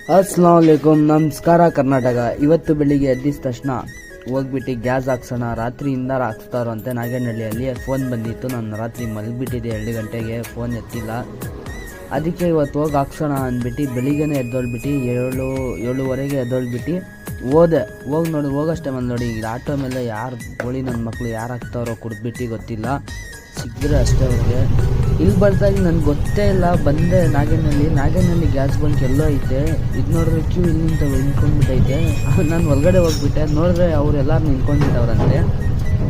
ಅಸ್ಸಲಾಂ ವಲೈಕುಮ್. ನಮಸ್ಕಾರ ಕರ್ನಾಟಕ. ಇವತ್ತು ಬೆಳಿಗ್ಗೆ ಎದ್ದಿದ ತಕ್ಷಣ ಹೋಗ್ಬಿಟ್ಟು ಗ್ಯಾಸ್ ಹಾಕ್ಸೋಣ, ರಾತ್ರಿಯಿಂದ ಹಾಕ್ಸ್ತಾರಂತೆ ನಾಗೇನಹಳ್ಳಿಯಲ್ಲಿ. ಫೋನ್ ಬಂದಿತ್ತು, ನಾನು ರಾತ್ರಿ ಮಲಗಿಬಿಟ್ಟಿದ್ದೆ 2 ಗಂಟೆಗೆ, ಫೋನ್ ಎತ್ತಿಲ್ಲ. ಅದಕ್ಕೆ ಇವತ್ತು ಹೋಗಿ ಹಾಕ್ಸೋಣ ಅಂದ್ಬಿಟ್ಟು ಬೆಳಿಗ್ಗೆನೇ ಎದ್ದೊಳ್ಬಿಟ್ಟು 7:30ಗೆ ಎದ್ದೊಳ್ಬಿಟ್ಟು ಹೋದೆ. ಹೋಗೋಷ್ಟೇ ನೋಡಿ ಈಗ ಆಟೋ ಮೇಲೆ ಯಾರು ಗೋಳಿ ನನ್ನ ಮಕ್ಕಳು ಯಾರು ಹಾಕ್ತಾರೋ ಕುಡಿದ್ಬಿಟ್ಟು ಗೊತ್ತಿಲ್ಲ, ಸಿಕ್ಕಿದ್ರೆ ಅಷ್ಟೇ ಅವ್ರಿಗೆ. ಇಲ್ಲಿ ಬರ್ತಾಗ ನನಗೆ ಗೊತ್ತೇ ಇಲ್ಲ, ಬಂದೆ ನಾಗೇನಹಳ್ಳಿ ಗ್ಯಾಸ್ ಬಂಕ್ ಎಲ್ಲೋ ಐತೆ. ಇದು ನೋಡಿದ್ರೆ ಕ್ಯೂ ಇಲ್ಲಿಂದ ನಿಂತ್ಕೊಂಡ್ಬಿಟ್ಟೈತೆ. ನಾನು ಒಳಗಡೆ ಹೋಗ್ಬಿಟ್ಟೆ, ನೋಡಿದ್ರೆ ಅವರೆಲ್ಲರೂ ನಿಂತ್ಕೊಂಡ್ಬಿಟ್ಟವ್ರಂತೆ.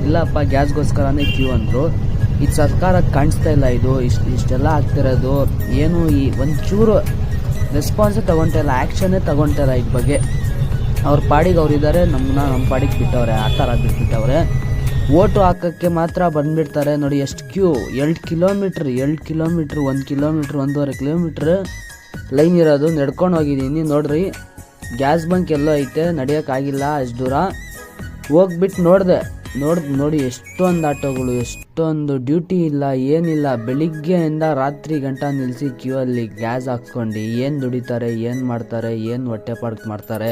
ಇಲ್ಲಪ್ಪ ಗ್ಯಾಸ್ಗೋಸ್ಕರನೇ ಕ್ಯೂ ಅಂದರು. ಇದು ಸರ್ಕಾರಕ್ಕೆ ಕಾಣಿಸ್ತಾ ಇಲ್ಲ, ಇದು ಇಷ್ಟೆಲ್ಲ ಆಗ್ತಿರೋದು ಏನು, ಈ ಒಂಚೂರು ರೆಸ್ಪಾನ್ಸೇ ತೊಗೊಳ್ತಾ ಆ್ಯಕ್ಷನ್ನೇ ತೊಗೊಳ್ತಾ ಇಲ್ಲ ಇದ್ರ ಬಗ್ಗೆ. ಅವ್ರ ಪಾಡಿಗೆ ಅವರಿದ್ದಾರೆ, ನಮ್ಮ ಪಾಡಿಗೆ ಬಿಟ್ಟವ್ರೆ, ಆ ಥರ ಬಿಟ್ಬಿಟ್ಟವ್ರೆ. ಓಟು ಹಾಕೋಕ್ಕೆ ಮಾತ್ರ ಬಂದುಬಿಡ್ತಾರೆ ನೋಡಿ. ಎಷ್ಟು queue, 2 kilometre 1 kilometre 1.5 kilometre line ಇರೋದು. ನಡ್ಕೊಂಡು ಹೋಗಿದ್ದೀನಿ ನೋಡ್ರಿ. ಗ್ಯಾಸ್ ಬಂಕ್ ಎಲ್ಲೋ ಐತೆ, ನಡೆಯೋಕ್ಕಾಗಿಲ್ಲ ಅಷ್ಟು ದೂರ. ಹೋಗ್ಬಿಟ್ಟು ನೋಡಿ ಎಷ್ಟೊಂದು ಆಟೋಗಳು, ಎಷ್ಟೊಂದು ಡ್ಯೂಟಿ ಇಲ್ಲ ಏನಿಲ್ಲ. ಬೆಳಿಗ್ಗೆಯಿಂದ ರಾತ್ರಿ ಗಂಟ ನಿಲ್ಲಿಸಿ ಕ್ಯೂ ಅಲ್ಲಿ ಗ್ಯಾಸ್ ಹಾಕ್ಸ್ಕೊಂಡು ಏನು ದುಡಿತಾರೆ, ಏನು ಮಾಡ್ತಾರೆ, ಏನು ಹೊಟ್ಟೆ ಪಾಡ್ಕ್ ಮಾಡ್ತಾರೆ,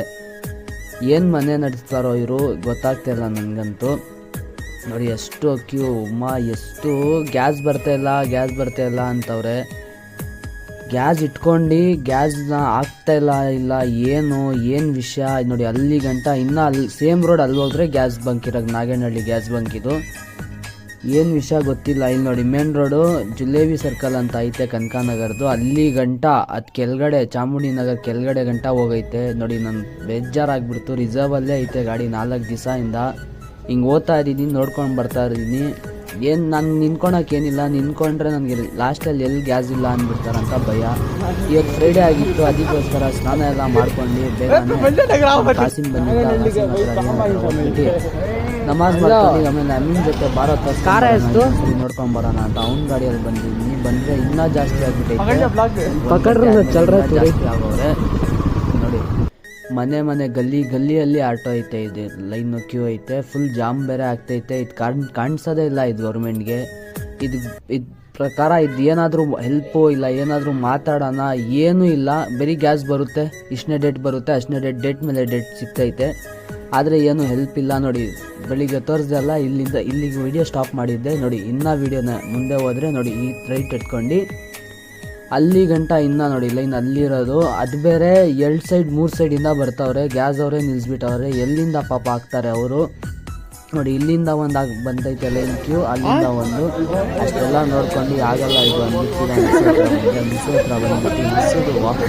ಏನು ಮನೆ ನಡೆಸ್ತಾರೋ ಇವರು ಗೊತ್ತಾಗ್ತಿಲ್ಲ ನನಗಂತೂ. ನೋಡಿ ಎಷ್ಟು ಕ್ಯೂ, ಎಷ್ಟು ಗ್ಯಾಸ್ ಬರ್ತಾ ಇಲ್ಲ ಅಂತವ್ರೆ. ಗ್ಯಾಸ್ ಇಟ್ಕೊಂಡು ಗ್ಯಾಸ್ನ ಆಗ್ತಾ ಇಲ್ಲ ಏನು ವಿಷಯ ನೋಡಿ. ಅಲ್ಲಿ ಗಂಟ ಇನ್ನೂ ಅಲ್ಲಿ ಸೇಮ್ ರೋಡ್ ಅಲ್ಲಿ ಹೋದ್ರೆ ಗ್ಯಾಸ್ ಬಂಕ್ ಇರೋದು, ನಾಗೇನಹಳ್ಳಿ ಗ್ಯಾಸ್ ಬಂಕ್ ಇದು. ಏನು ವಿಷಯ ಗೊತ್ತಿಲ್ಲ. ಇಲ್ಲಿ ನೋಡಿ ಮೇನ್ ರೋಡು ಜಿಲೇಬಿ ಸರ್ಕಲ್ ಅಂತ ಐತೆ ಕನಕನಗರದು, ಅಲ್ಲಿ ಗಂಟ ಅದು ಕೆಳಗಡೆ ಚಾಮುಂಡಿ ನಗರ ಕೆಳಗಡೆ ಗಂಟ ಹೋಗೈತೆ ನೋಡಿ. ನಾನು ಬೇಜಾರಾಗ್ಬಿಡ್ತು. ರಿಸರ್ವಲ್ಲೇ ಐತೆ ಗಾಡಿ 4 ದಿವಸದಿಂದ. ಹಿಂಗೆ ಓದ್ತಾ ಇದ್ದೀನಿ, ನೋಡ್ಕೊಂಡು ಬರ್ತಾ ಇದ್ದೀನಿ. ಏನು ನಾನು ನಿಂತ್ಕೊಳಕ್ಕೇನಿಲ್ಲ, ನಿಂತ್ಕೊಂಡ್ರೆ ನನಗೆ ಲಾಸ್ಟಲ್ಲಿ ಎಲ್ಲಿ ಗ್ಯಾಸ್ ಇಲ್ಲ ಅಂದ್ಬಿಡ್ತಾರಂತ ಭಯ. ಇವತ್ತು ಫ್ರೈಡೇ ಆಗಿತ್ತು, ಅದಕ್ಕೋಸ್ಕರ ಸ್ನಾನ ಎಲ್ಲ ಮಾಡ್ಕೊಂಡು ಬೇಗ ಕಾಸಿಂ ಬಂದಿದ್ದ ಹೋಗ್ಬಿಟ್ಟು ನಮಾಜ್ ಮಾಡ್ಕೊಂಡು ಆಮೇಲೆ ಅಮೀನ್ ಜೊತೆ ಭಾರತ ಕಾರ ಎಷ್ಟು ನೋಡ್ಕೊಂಡು ಬರೋಣ ಅಂತ ಅವ್ನ ಗಾಡಿಯಲ್ಲಿ ಬಂದಿದ್ದೀನಿ. ಬಂದರೆ ಇನ್ನೂ ಜಾಸ್ತಿ ಆಗ್ಬಿಟ್ಟೈತೆ, ಜಾಸ್ತಿ ಆಗೋರೆ ನೋಡಿ. ಮನೆ ಗಲ್ಲಿಯಲ್ಲಿ ಆಟೋ ಐತೆ, ಇದು ಲೈನ್ ಕ್ಯೂ ಐತೆ, ಫುಲ್ ಜಾಮ್ ಬೇರೆ ಆಗ್ತೈತೆ. ಇದು ಕಾಣಿಸೋದೇ ಇಲ್ಲ ಇದು ಗೌರ್ಮೆಂಟ್ಗೆ. ಇದು ಪ್ರಕಾರ ಇದು ಏನಾದರೂ ಹೆಲ್ಪು ಇಲ್ಲ, ಏನಾದರೂ ಮಾತಾಡೋಣ ಏನೂ ಇಲ್ಲ. ಬರೀ ಗ್ಯಾಸ್ ಬರುತ್ತೆ, ಇಷ್ಟನೇ ಡೇಟ್ ಬರುತ್ತೆ, ಅಷ್ಟನೇ ಡೇಟ್ ಮೇಲೆ ಡೇಟ್ ಸಿಗ್ತೈತೆ, ಆದರೆ ಏನು ಹೆಲ್ಪ್ ಇಲ್ಲ ನೋಡಿ. ಬೆಳಿಗ್ಗೆ ತೋರಿಸ್ದಲ್ಲ, ಇಲ್ಲಿಗೆ ವಿಡಿಯೋ ಸ್ಟಾಪ್ ಮಾಡಿದ್ದೆ ನೋಡಿ. ಇನ್ನೂ ವಿಡಿಯೋನ ಮುಂದೆ ಹೋದರೆ ನೋಡಿ, ಈ ರೈಟ್ ಇಟ್ಕೊಂಡು ಅಲ್ಲಿ ಗಂಟ ಇನ್ನೂ ನೋಡಿ ಲೈನ್ ಅಲ್ಲಿರೋದು. ಅದು ಬೇರೆ 2 ಸೈಡ್ 3 ಸೈಡಿಂದ ಬರ್ತಾವ್ರೆ, ಗ್ಯಾಸ್ ಅವರೇ ನಿಲ್ಲಿಸ್ಬಿಟ್ಟವ್ರೆ. ಎಲ್ಲಿಂದ ಪಾಪ ಹಾಕ್ತಾರೆ ಅವರು ನೋಡಿ. ಇಲ್ಲಿಂದ ಒಂದು ಬಂದೈತೆ ಲೈನ್ ಕ್ಯೂ, ಅಲ್ಲಿಂದ ಒಂದು. ಅಷ್ಟೆಲ್ಲ ನೋಡ್ಕೊಂಡು ಆಗಲ್ಲ ಇದು ಅಂದ್ಬಿಟ್ಟು ಮಿಸ್ ಹತ್ರ ಬಂದ್ಬಿಟ್ಟು ವಾಕ್